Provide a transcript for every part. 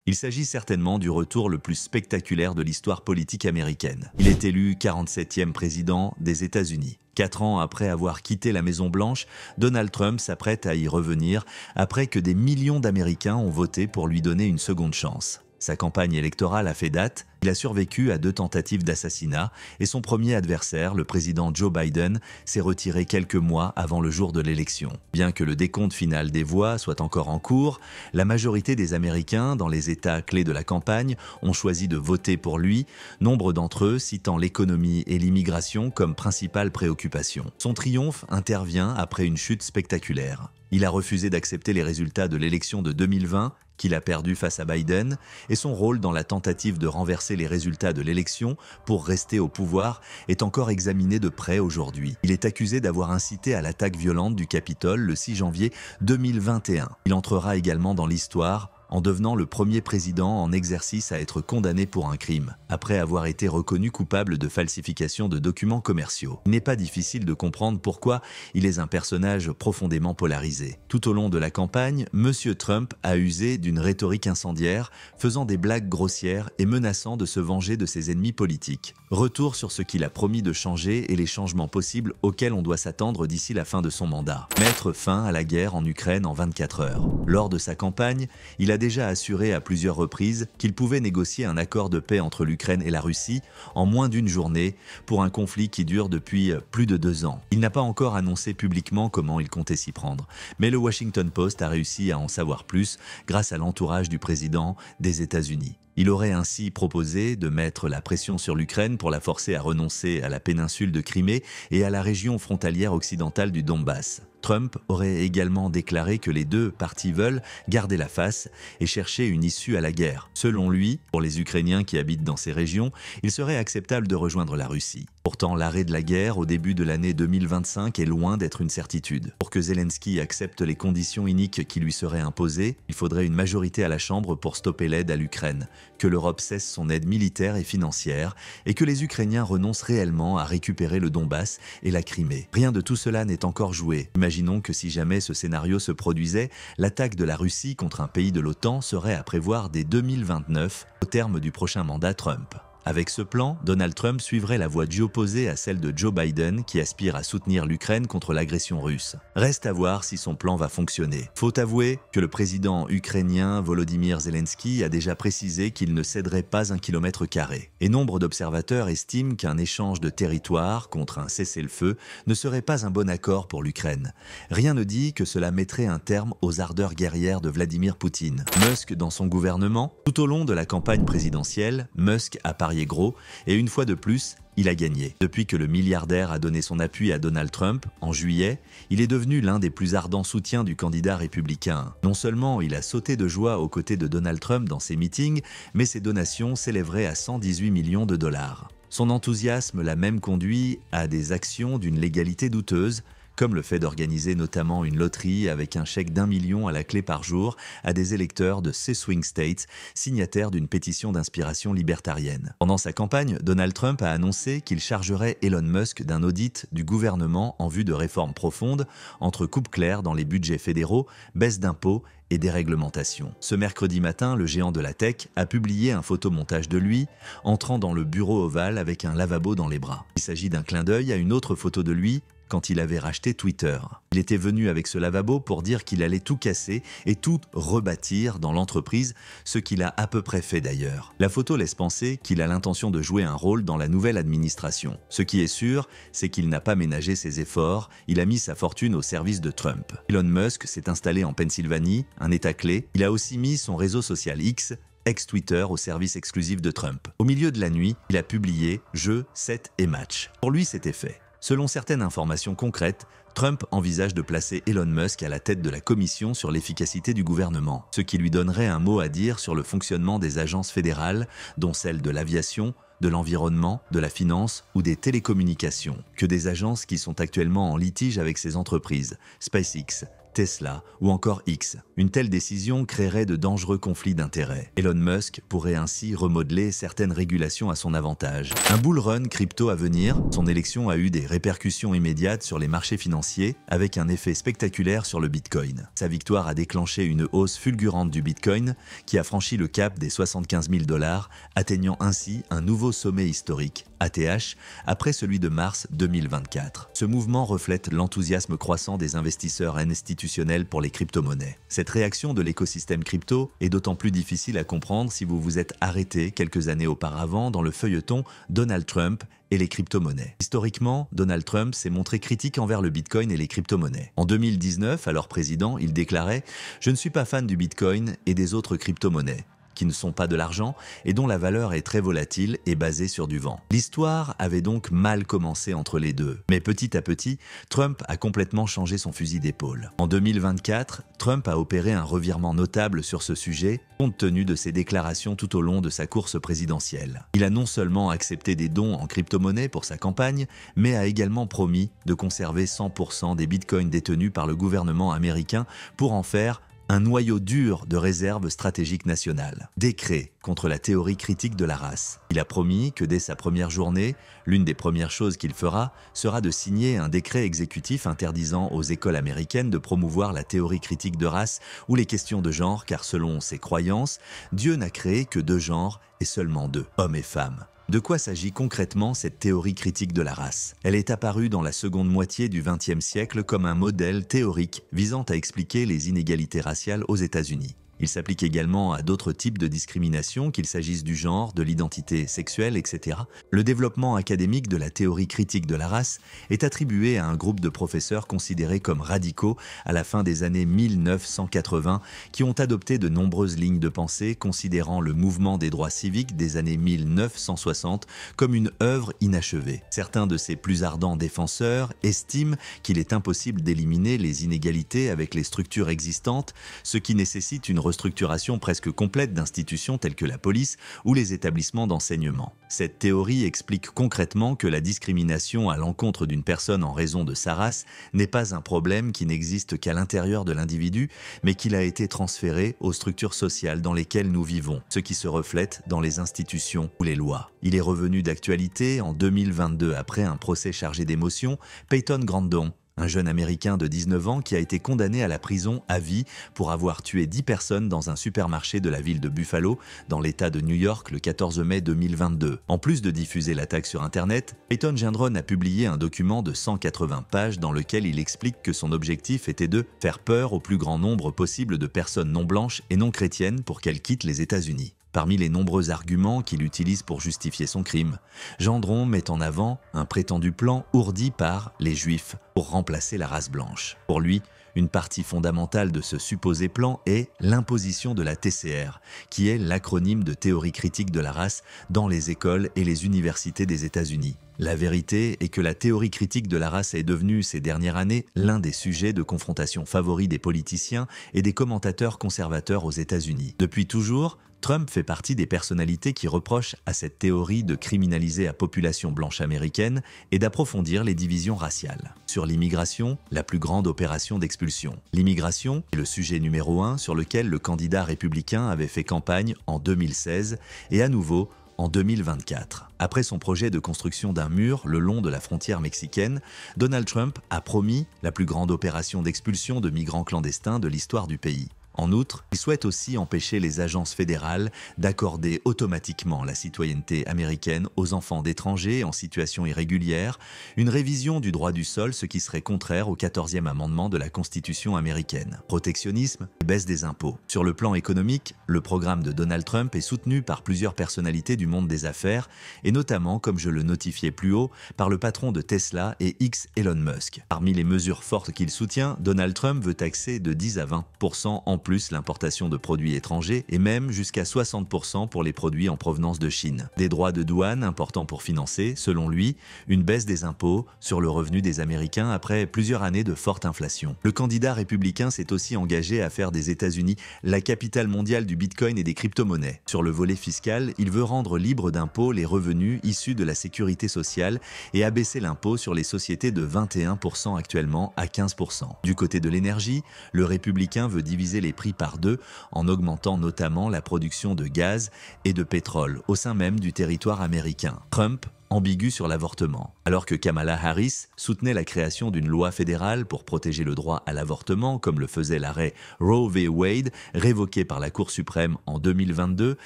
Il s'agit certainement du retour le plus spectaculaire de l'histoire politique américaine. Il est élu 47e président des États-Unis. 4 ans après avoir quitté la Maison-Blanche, Donald Trump s'apprête à y revenir après que des millions d'Américains ont voté pour lui donner une seconde chance. Sa campagne électorale a fait date, il a survécu à 2 tentatives d'assassinat et son premier adversaire, le président Joe Biden, s'est retiré quelques mois avant le jour de l'élection. Bien que le décompte final des voix soit encore en cours, la majorité des Américains, dans les États clés de la campagne, ont choisi de voter pour lui, nombre d'entre eux citant l'économie et l'immigration comme principales préoccupations. Son triomphe intervient après une chute spectaculaire. Il a refusé d'accepter les résultats de l'élection de 2020, qu'il a perdu face à Biden, et son rôle dans la tentative de renverser les résultats de l'élection pour rester au pouvoir est encore examiné de près aujourd'hui. Il est accusé d'avoir incité à l'attaque violente du Capitole le 6 janvier 2021. Il entrera également dans l'histoire en devenant le premier président en exercice à être condamné pour un crime, après avoir été reconnu coupable de falsification de documents commerciaux. Il n'est pas difficile de comprendre pourquoi il est un personnage profondément polarisé. Tout au long de la campagne, M. Trump a usé d'une rhétorique incendiaire, faisant des blagues grossières et menaçant de se venger de ses ennemis politiques. Retour sur ce qu'il a promis de changer et les changements possibles auxquels on doit s'attendre d'ici la fin de son mandat. Mettre fin à la guerre en Ukraine en 24 heures. Lors de sa campagne, il a déjà assuré à plusieurs reprises qu'il pouvait négocier un accord de paix entre l'Ukraine et la Russie en moins d'une journée pour un conflit qui dure depuis plus de 2 ans. Il n'a pas encore annoncé publiquement comment il comptait s'y prendre, mais le Washington Post a réussi à en savoir plus grâce à l'entourage du président des États-Unis. Il aurait ainsi proposé de mettre la pression sur l'Ukraine pour la forcer à renoncer à la péninsule de Crimée et à la région frontalière occidentale du Donbass. Trump aurait également déclaré que les 2 parties veulent garder la face et chercher une issue à la guerre. Selon lui, pour les Ukrainiens qui habitent dans ces régions, il serait acceptable de rejoindre la Russie. Pourtant, l'arrêt de la guerre au début de l'année 2025 est loin d'être une certitude. Pour que Zelensky accepte les conditions iniques qui lui seraient imposées, il faudrait une majorité à la Chambre pour stopper l'aide à l'Ukraine, que l'Europe cesse son aide militaire et financière et que les Ukrainiens renoncent réellement à récupérer le Donbass et la Crimée. Rien de tout cela n'est encore joué. Imaginons que si jamais ce scénario se produisait, l'attaque de la Russie contre un pays de l'OTAN serait à prévoir dès 2029, au terme du prochain mandat Trump. Avec ce plan, Donald Trump suivrait la voie opposée à celle de Joe Biden qui aspire à soutenir l'Ukraine contre l'agression russe. Reste à voir si son plan va fonctionner. Faut avouer que le président ukrainien Volodymyr Zelensky a déjà précisé qu'il ne céderait pas un kilomètre carré. Et nombre d'observateurs estiment qu'un échange de territoire contre un cessez-le-feu ne serait pas un bon accord pour l'Ukraine. Rien ne dit que cela mettrait un terme aux ardeurs guerrières de Vladimir Poutine. Musk dans son gouvernement, tout au long de la campagne présidentielle, Musk a parié gros et une fois de plus, il a gagné. Depuis que le milliardaire a donné son appui à Donald Trump, en juillet, il est devenu l'un des plus ardents soutiens du candidat républicain. Non seulement il a sauté de joie aux côtés de Donald Trump dans ses meetings, mais ses donations s'élèveraient à 118 millions de dollars. Son enthousiasme l'a même conduit à des actions d'une légalité douteuse, comme le fait d'organiser notamment une loterie avec un chèque d'1 million à la clé par jour à des électeurs de 6 swing states, signataires d'une pétition d'inspiration libertarienne. Pendant sa campagne, Donald Trump a annoncé qu'il chargerait Elon Musk d'un audit du gouvernement en vue de réformes profondes, entre coupes claires dans les budgets fédéraux, baisse d'impôts et déréglementation. Ce mercredi matin, le géant de la tech a publié un photomontage de lui entrant dans le bureau ovale avec un lavabo dans les bras. Il s'agit d'un clin d'œil à une autre photo de lui quand il avait racheté Twitter. Il était venu avec ce lavabo pour dire qu'il allait tout casser et tout rebâtir dans l'entreprise, ce qu'il a à peu près fait d'ailleurs. La photo laisse penser qu'il a l'intention de jouer un rôle dans la nouvelle administration. Ce qui est sûr, c'est qu'il n'a pas ménagé ses efforts, il a mis sa fortune au service de Trump. Elon Musk s'est installé en Pennsylvanie, un état clé. Il a aussi mis son réseau social X, ex-Twitter, au service exclusif de Trump. Au milieu de la nuit, il a publié « Jeux, 7 et match ». Pour lui, c'était fait. Selon certaines informations concrètes, Trump envisage de placer Elon Musk à la tête de la commission sur l'efficacité du gouvernement, ce qui lui donnerait un mot à dire sur le fonctionnement des agences fédérales, dont celles de l'aviation, de l'environnement, de la finance ou des télécommunications, que des agences qui sont actuellement en litige avec ces entreprises, SpaceX, Tesla ou encore X. Une telle décision créerait de dangereux conflits d'intérêts. Elon Musk pourrait ainsi remodeler certaines régulations à son avantage. Un bull run crypto à venir, son élection a eu des répercussions immédiates sur les marchés financiers avec un effet spectaculaire sur le Bitcoin. Sa victoire a déclenché une hausse fulgurante du Bitcoin qui a franchi le cap des 75 000 $, atteignant ainsi un nouveau sommet historique, ATH, après celui de mars 2024. Ce mouvement reflète l'enthousiasme croissant des investisseurs institutionnels pour les crypto-monnaies. Cette réaction de l'écosystème crypto est d'autant plus difficile à comprendre si vous vous êtes arrêté quelques années auparavant dans le feuilleton Donald Trump et les crypto-monnaies. Historiquement, Donald Trump s'est montré critique envers le Bitcoin et les crypto-monnaies. En 2019, alors président, il déclarait « Je ne suis pas fan du Bitcoin et des autres crypto-monnaies » qui ne sont pas de l'argent et dont la valeur est très volatile et basée sur du vent. L'histoire avait donc mal commencé entre les deux. Mais petit à petit, Trump a complètement changé son fusil d'épaule. En 2024, Trump a opéré un revirement notable sur ce sujet, compte tenu de ses déclarations tout au long de sa course présidentielle. Il a non seulement accepté des dons en crypto-monnaie pour sa campagne, mais a également promis de conserver 100% des bitcoins détenus par le gouvernement américain pour en faire un noyau dur de réserve stratégique nationale. Décret contre la théorie critique de la race. Il a promis que dès sa première journée, l'une des premières choses qu'il fera sera de signer un décret exécutif interdisant aux écoles américaines de promouvoir la théorie critique de race ou les questions de genre, car selon ses croyances, Dieu n'a créé que deux genres et seulement deux, hommes et femmes. De quoi s'agit concrètement cette théorie critique de la race? Elle est apparue dans la seconde moitié du XXe siècle comme un modèle théorique visant à expliquer les inégalités raciales aux États-Unis. Il s'applique également à d'autres types de discrimination, qu'il s'agisse du genre, de l'identité sexuelle, etc. Le développement académique de la théorie critique de la race est attribué à un groupe de professeurs considérés comme radicaux à la fin des années 1980 qui ont adopté de nombreuses lignes de pensée considérant le mouvement des droits civiques des années 1960 comme une œuvre inachevée. Certains de ces plus ardents défenseurs estiment qu'il est impossible d'éliminer les inégalités avec les structures existantes, ce qui nécessite une restructuration presque complète d'institutions telles que la police ou les établissements d'enseignement. Cette théorie explique concrètement que la discrimination à l'encontre d'une personne en raison de sa race n'est pas un problème qui n'existe qu'à l'intérieur de l'individu, mais qu'il a été transféré aux structures sociales dans lesquelles nous vivons, ce qui se reflète dans les institutions ou les lois. Il est revenu d'actualité en 2022 après un procès chargé d'émotions. Peyton Grandon, un jeune Américain de 19 ans qui a été condamné à la prison à vie pour avoir tué 10 personnes dans un supermarché de la ville de Buffalo, dans l'État de New York, le 14 mai 2022. En plus de diffuser l'attaque sur Internet, Peyton Gendron a publié un document de 180 pages dans lequel il explique que son objectif était de faire peur au plus grand nombre possible de personnes non blanches et non chrétiennes pour qu'elles quittent les États-Unis. Parmi les nombreux arguments qu'il utilise pour justifier son crime, Gendron met en avant un prétendu plan ourdi par les Juifs pour remplacer la race blanche. Pour lui, une partie fondamentale de ce supposé plan est l'imposition de la TCR, qui est l'acronyme de théorie critique de la race dans les écoles et les universités des États-Unis. La vérité est que la théorie critique de la race est devenue ces dernières années l'un des sujets de confrontation favoris des politiciens et des commentateurs conservateurs aux États-Unis. Depuis toujours, Trump fait partie des personnalités qui reprochent à cette théorie de criminaliser la population blanche américaine et d'approfondir les divisions raciales. Sur l'immigration, la plus grande opération d'expulsion. L'immigration est le sujet numéro 1 sur lequel le candidat républicain avait fait campagne en 2016 et à nouveau en 2024. Après son projet de construction d'un mur le long de la frontière mexicaine, Donald Trump a promis la plus grande opération d'expulsion de migrants clandestins de l'histoire du pays. En outre, il souhaite aussi empêcher les agences fédérales d'accorder automatiquement la citoyenneté américaine aux enfants d'étrangers en situation irrégulière, une révision du droit du sol, ce qui serait contraire au 14e amendement de la Constitution américaine. Protectionnisme et baisse des impôts. Sur le plan économique, le programme de Donald Trump est soutenu par plusieurs personnalités du monde des affaires, et notamment, comme je le notifiais plus haut, par le patron de Tesla et X, Elon Musk. Parmi les mesures fortes qu'il soutient, Donald Trump veut taxer de 10 à 20% en plus l'importation de produits étrangers et même jusqu'à 60% pour les produits en provenance de Chine. Des droits de douane importants pour financer, selon lui, une baisse des impôts sur le revenu des Américains après plusieurs années de forte inflation. Le candidat républicain s'est aussi engagé à faire des États-Unis la capitale mondiale du Bitcoin et des crypto-monnaies. Sur le volet fiscal, il veut rendre libres d'impôts les revenus issus de la sécurité sociale et abaisser l'impôt sur les sociétés de 21% actuellement à 15%. Du côté de l'énergie, le républicain veut diviser les prix par deux en augmentant notamment la production de gaz et de pétrole au sein même du territoire américain. Trump ambigu sur l'avortement. Alors que Kamala Harris soutenait la création d'une loi fédérale pour protéger le droit à l'avortement, comme le faisait l'arrêt Roe v. Wade, révoqué par la Cour suprême en 2022,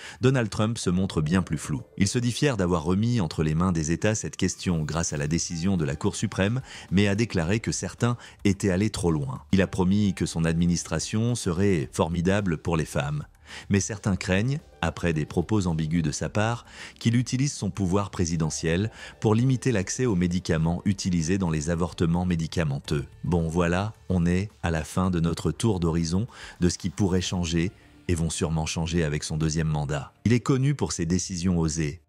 Donald Trump se montre bien plus flou. Il se dit fier d'avoir remis entre les mains des États cette question grâce à la décision de la Cour suprême, mais a déclaré que certains étaient allés trop loin. Il a promis que son administration serait formidable pour les femmes. Mais certains craignent, après des propos ambigus de sa part, qu'il utilise son pouvoir présidentiel pour limiter l'accès aux médicaments utilisés dans les avortements médicamenteux. Bon voilà, on est à la fin de notre tour d'horizon de ce qui pourrait changer et vont sûrement changer avec son deuxième mandat. Il est connu pour ses décisions osées,